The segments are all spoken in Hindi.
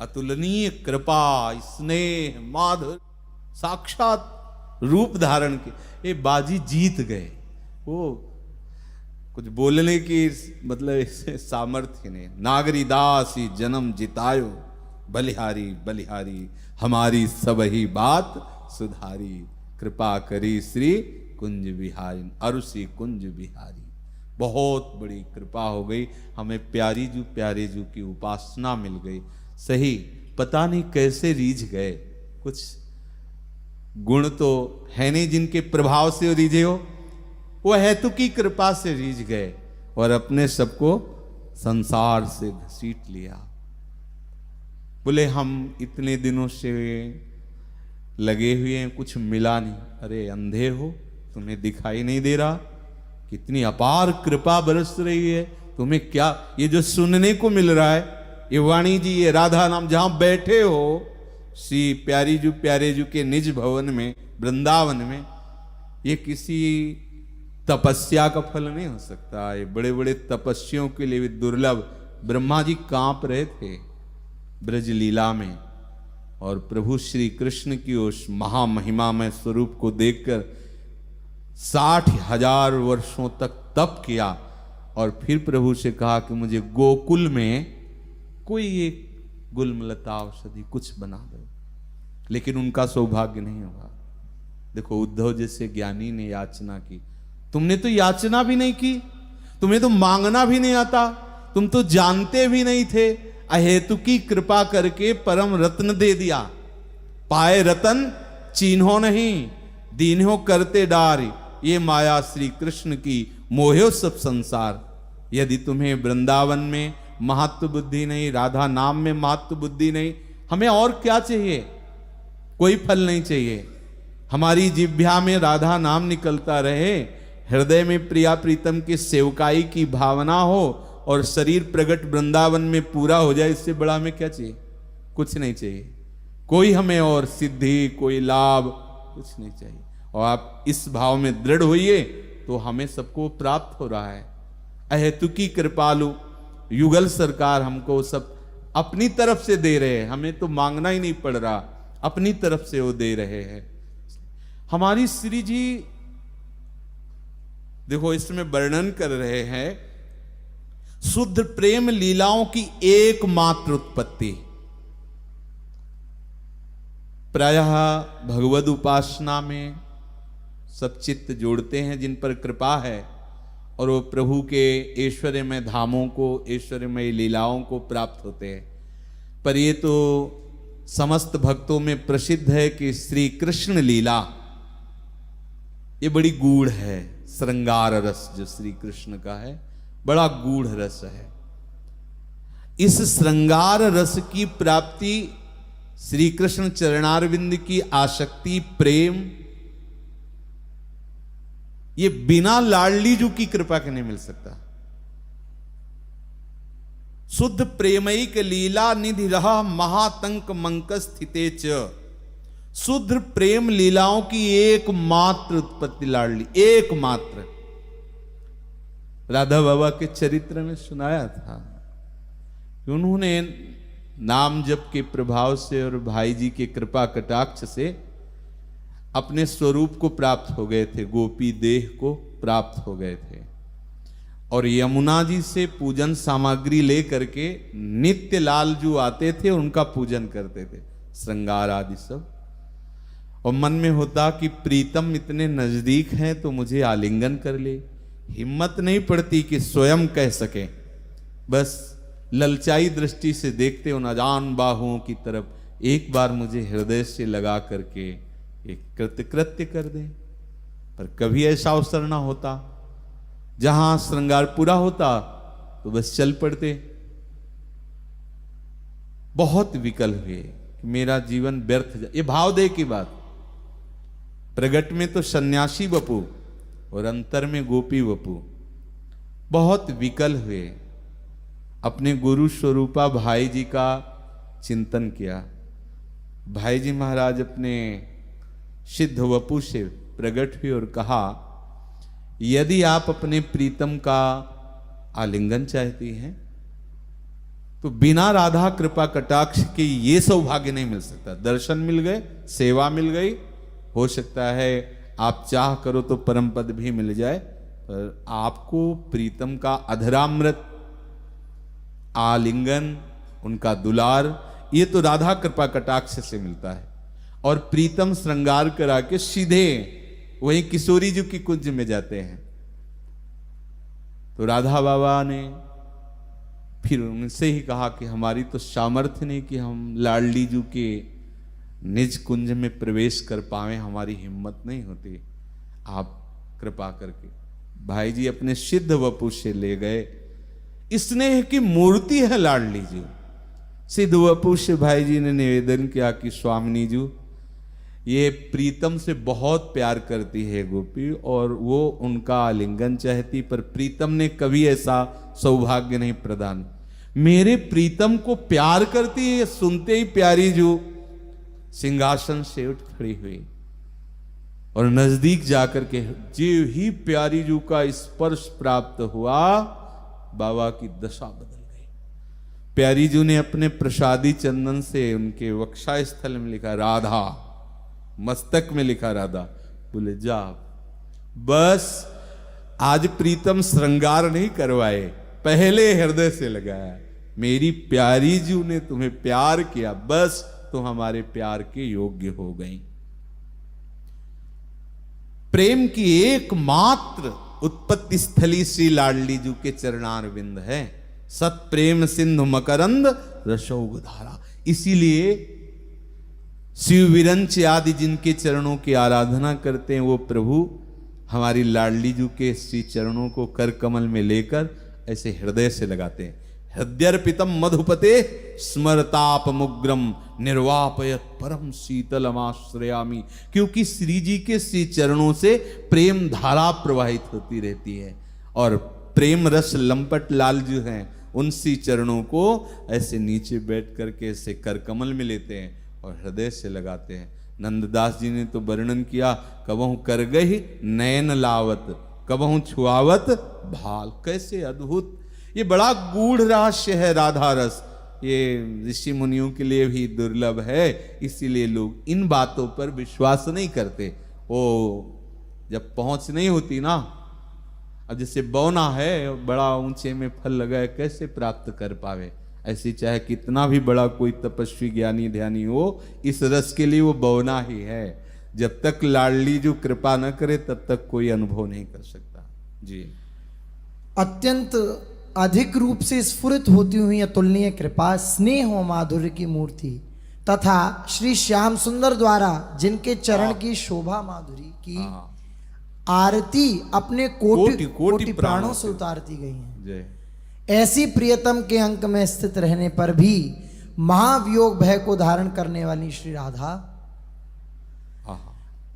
अतुलनीय कृपा, स्नेह, माधुर्य, साक्षात रूप धारण के ये बाजी जीत गए। वो कुछ बोलने की मतलब सामर्थ्य नहीं। नागरी दास ही जन्म जितायो, बलिहारी बलिहारी हमारी सब ही बात सुधारी, कृपा करी श्री कुंज बिहारी, अरुषि कुंज बिहारी। बहुत बड़ी कृपा हो गई, हमें प्यारी जू की उपासना मिल गई। सही, पता नहीं कैसे रीझ गए। कुछ गुण तो है नहीं जिनके प्रभाव से रीझे हो, वो हेतु की कृपा से रीझ गए और अपने सबको संसार से घसीट लिया। बोले हम इतने दिनों से लगे हुए हैं, कुछ मिला नहीं। अरे अंधे हो, तुम्हें दिखाई नहीं दे रहा? कितनी अपार कृपा बरस रही है तुम्हें। क्या ये जो सुनने को मिल रहा है, ये वाणी जी, ये राधा नाम, जहां बैठे हो श्री प्यारे जू के निज भवन में वृंदावन में, ये किसी तपस्या का फल नहीं हो सकता। ये बड़े बड़े तपस्वियों के लिए भी दुर्लभ। ब्रह्मा जी कांप रहे थे ब्रज लीला में, और प्रभु श्री कृष्ण की उस महामहिमामय स्वरूप को देखकर 60,000 वर्षों तक तप किया, और फिर प्रभु से कहा कि मुझे गोकुल में कोई एक गुलमलता औषधि कुछ बना दो। लेकिन उनका सौभाग्य नहीं हुआ। देखो उद्धव जैसे ज्ञानी ने याचना की, तुमने तो याचना भी नहीं की, तुम्हें तो मांगना भी नहीं आता, तुम तो जानते भी नहीं थे। अहेतु की कृपा करके परम रत्न दे दिया। पाए रतन चीन्हो नहीं, दीन्हो करते डार, ये माया श्री कृष्ण की, मोह्यो सब संसार। यदि तुम्हें वृंदावन में महत्व बुद्धि नहीं, राधा नाम में महत्व बुद्धि नहीं, हमें और क्या चाहिए? कोई फल नहीं चाहिए। हमारी जिह्वा में राधा नाम निकलता रहे, हृदय में प्रिया प्रीतम की सेवकाई की भावना हो, और शरीर प्रकट वृंदावन में पूरा हो जाए, इससे बड़ा हमें क्या चाहिए? कुछ नहीं चाहिए। कोई हमें और सिद्धि, कोई लाभ, कुछ नहीं चाहिए। और आप इस भाव में दृढ़ होइए तो हमें सबको प्राप्त हो रहा है। अहेतुकी कृपालु युगल सरकार हमको सब अपनी तरफ से दे रहे हैं, हमें तो मांगना ही नहीं पड़ रहा, अपनी तरफ से वो दे रहे हैं। हमारी श्री जी देखो इसमें वर्णन कर रहे हैं शुद्ध प्रेम लीलाओं की एकमात्र उत्पत्ति। प्रायः भगवद उपासना में सब चित्त जोड़ते हैं जिन पर कृपा है, और वो प्रभु के ऐश्वर्यमय धामों को, ऐश्वर्यमय लीलाओं को प्राप्त होते हैं। पर ये तो समस्त भक्तों में प्रसिद्ध है कि श्री कृष्ण लीला ये बड़ी गूढ़ है। श्रृंगार रस जो श्री कृष्ण का है, बड़ा गूढ़ रस है। इस श्रृंगार रस की प्राप्ति, श्री कृष्ण चरणारविंद की आसक्ति, प्रेम, ये बिना लाडली जू की कृपा के नहीं मिल सकता। शुद्ध प्रेमयिक लीला निधि रहा महातंक मंक स्थिते च। शुद्ध प्रेम लीलाओं की एकमात्र उत्पत्ति लाडली, एकमात्र। राधा बाबा के चरित्र में सुनाया था कि उन्होंने नाम जप के प्रभाव से और भाई जी के कृपा कटाक्ष से अपने स्वरूप को प्राप्त हो गए थे, गोपी देह को प्राप्त हो गए थे, और यमुना जी से पूजन सामग्री लेकर के नित्य लाल जो आते थे उनका पूजन करते थे, श्रृंगार आदि सब। और मन में होता कि प्रीतम इतने नजदीक हैं तो मुझे आलिंगन कर ले। हिम्मत नहीं पड़ती कि स्वयं कह सके, बस ललचाई दृष्टि से देखते उन अजान बाहुओं की तरफ एक बार मुझे हृदय से लगा करके एक कृत्य कर दे। पर कभी ऐसा अवसर ना होता, जहां श्रृंगार पूरा होता तो बस चल पड़ते। बहुत विकल हुए कि मेरा जीवन व्यर्थ जा। ये भाव दे की बात। प्रगट में तो सन्यासी बपू और अंतर में गोपी बपू। बहुत विकल हुए, अपने गुरु स्वरूपा भाई जी का चिंतन किया। भाई जी महाराज अपने सिद्ध वपु से प्रकट हुए और कहा, यदि आप अपने प्रीतम का आलिंगन चाहती हैं तो बिना राधा कृपा कटाक्ष के ये सौभाग्य नहीं मिल सकता। दर्शन मिल गए, सेवा मिल गई, हो सकता है आप चाह करो तो परम पद भी मिल जाए, पर आपको प्रीतम का अधरामृत, आलिंगन, उनका दुलार, ये तो राधा कृपा कटाक्ष से मिलता है। और प्रीतम श्रृंगार करा के सीधे वही किशोरी जी की कुंज में जाते हैं। तो राधा बाबा ने फिर उनसे ही कहा कि हमारी तो सामर्थ्य नहीं कि हम लाडली जी के निज कुंज में प्रवेश कर पाए, हमारी हिम्मत नहीं होती, आप कृपा करके। भाई जी अपने सिद्ध वपु से ले गए। स्नेह की मूर्ति है लाडली जी। सिद्ध वपु से भाई जी ने निवेदन किया कि स्वामिनी जी, ये प्रीतम से बहुत प्यार करती है गोपी और वो उनका आलिंगन चाहती, पर प्रीतम ने कभी ऐसा सौभाग्य नहीं प्रदान। मेरे प्रीतम को प्यार करती है, सुनते ही प्यारी जो सिंहासन से उठ खड़ी हुई और नजदीक जाकर के जो ही प्यारी जू का स्पर्श प्राप्त हुआ, बाबा की दशा बदल गई। प्यारी जू ने अपने प्रसादी चंदन से उनके वक्षा स्थल में लिखा राधा, मस्तक में लिखा राधा। बोले जा, बस आज प्रीतम श्रृंगार नहीं करवाए, पहले हृदय से लगाया। मेरी प्यारी जी ने तुम्हें प्यार किया, बस तुम हमारे प्यार के योग्य हो गई। प्रेम की एकमात्र उत्पत्ति स्थली श्री लाडली जी के चरणारविंद है। सत प्रेम सिंधु मकरंद रसोग धारा। इसीलिए शिव विरंच आदि जिनके चरणों की आराधना करते हैं, वो प्रभु हमारी लाडली जी के श्री चरणों को कर कमल में लेकर ऐसे हृदय से लगाते हैं। हृदयर्पितम मधुपते स्मरताप मुग्रम निर्वापयत परम शीतलमाश्रयामी। क्योंकि श्री जी के श्री चरणों से प्रेम धारा प्रवाहित होती रहती है और प्रेम रस लंपट लाल जो हैं उन श्री चरणों को ऐसे नीचे बैठ करके ऐसे कर कमल में लेते हैं और हृदय से लगाते हैं। नंददास जी ने तो वर्णन किया, कबहू कर गई नयन लावत, कबहू छुआवत भाल। कैसे अद्भुत, ये बड़ा गूढ़ रहस्य है राधा रस। ये ऋषि मुनियों के लिए भी दुर्लभ है, इसीलिए लोग इन बातों पर विश्वास नहीं करते। वो जब पहुंच नहीं होती ना, अब जैसे बौना है, बड़ा ऊंचे में फल लगा है, कैसे प्राप्त कर पावे। ऐसी चाहे कितना भी बड़ा कोई तपस्वी ज्ञानी ध्यानी हो, इस रस के लिए वो बौना ही है। जब तक लाडली जो कृपा न करे तब तक कोई अनुभव नहीं कर सकता। जी, अत्यंत अधिक रूप से स्फुरित होती हुई अतुलनीय कृपा, स्नेह और माधुर्य की मूर्ति तथा श्री श्याम सुंदर द्वारा जिनके चरण की शोभा माधुरी की आरती अपने कोटि कोटि प्राणों से उतारती गई है। जय। ऐसी प्रियतम के अंक में स्थित रहने पर भी महावियोग भय को धारण करने वाली श्री राधा,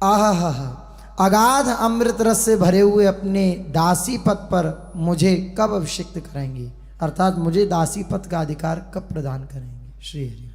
आहा, अगाध अमृत रस से भरे हुए अपने दासी पद पर मुझे कब अभिषिक्त करेंगे, अर्थात मुझे दासी पद का अधिकार कब प्रदान करेंगे। श्री हरि।